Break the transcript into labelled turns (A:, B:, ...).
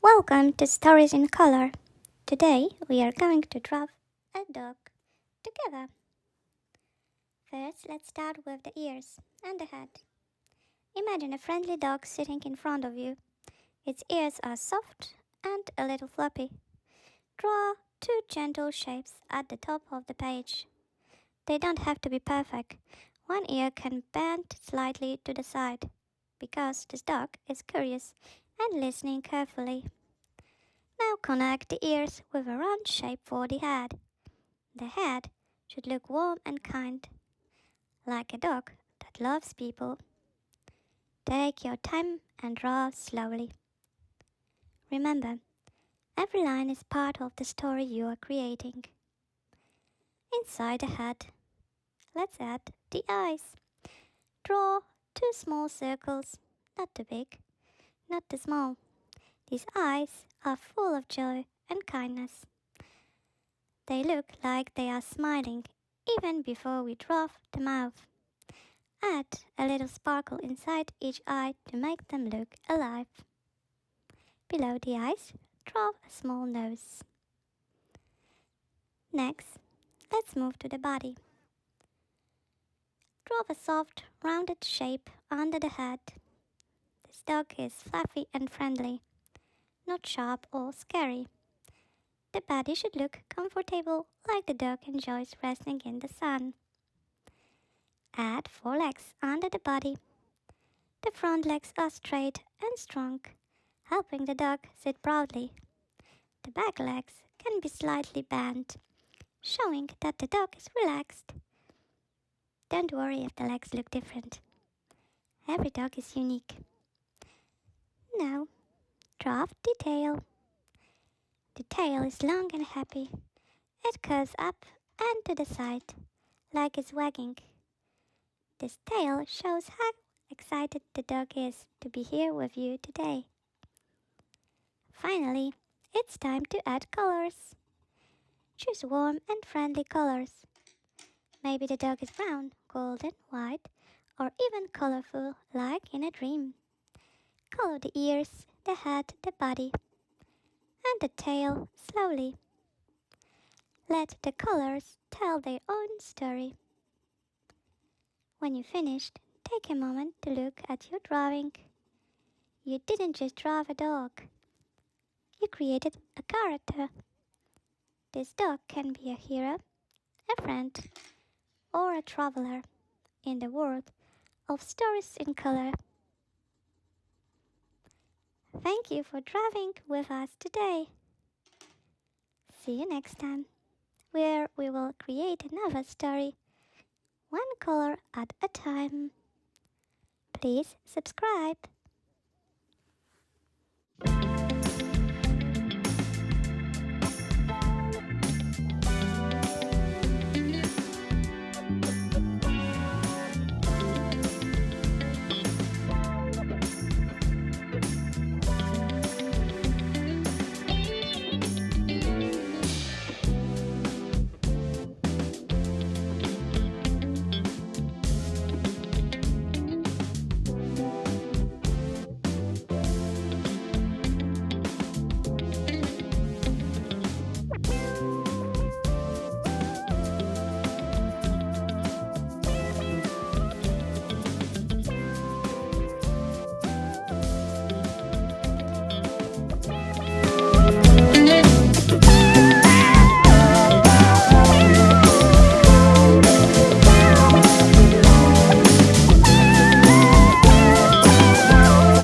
A: Welcome to Stories in Color. Today we are going to draw a dog together. First, let's start with the ears and the head. Imagine a friendly dog sitting in front of you. Its ears are soft and a little floppy. Draw two gentle shapes at the top of the page. They don't have to be perfect. One ear can bend slightly to the side because this dog is curious and listening carefully. Now connect the ears with a round shape for the head. The head should look warm and kind, like a dog that loves people. Take your time and draw slowly. Remember, every line is part of the story you are creating. Inside the head, let's add the eyes. Draw two small circles, not too big, not too small. These eyes are full of joy and kindness. They look like they are smiling even before we draw the mouth. Add a little sparkle inside each eye to make them look alive. Below the eyes, draw a small nose. Next, let's move to the body. Draw a soft, rounded shape under the head. This dog is fluffy and friendly, not sharp or scary. The body should look comfortable, like the dog enjoys resting in the sun. Add 4 legs under the body. The front legs are straight and strong, helping the dog sit proudly. The back legs can be slightly bent, showing that the dog is relaxed. Don't worry if the legs look different. Every dog is unique. Now, draw the tail. The tail is long and happy. It curves up and to the side, like it's wagging. This tail shows how excited the dog is to be here with you today. Finally, it's time to add colors. Choose warm and friendly colors. Maybe the dog is brown, golden, white, or even colorful like in a dream. Color the ears, the head, the body, and the tail slowly. Let the colors tell their own story. When you finished, take a moment to look at your drawing. You didn't just draw a dog. You created a character. This dog can be a hero, a friend, or a traveler in the world of stories in color. Thank you for drawing with us today. See you next time, where we will create another story, one color at a time. Please subscribe.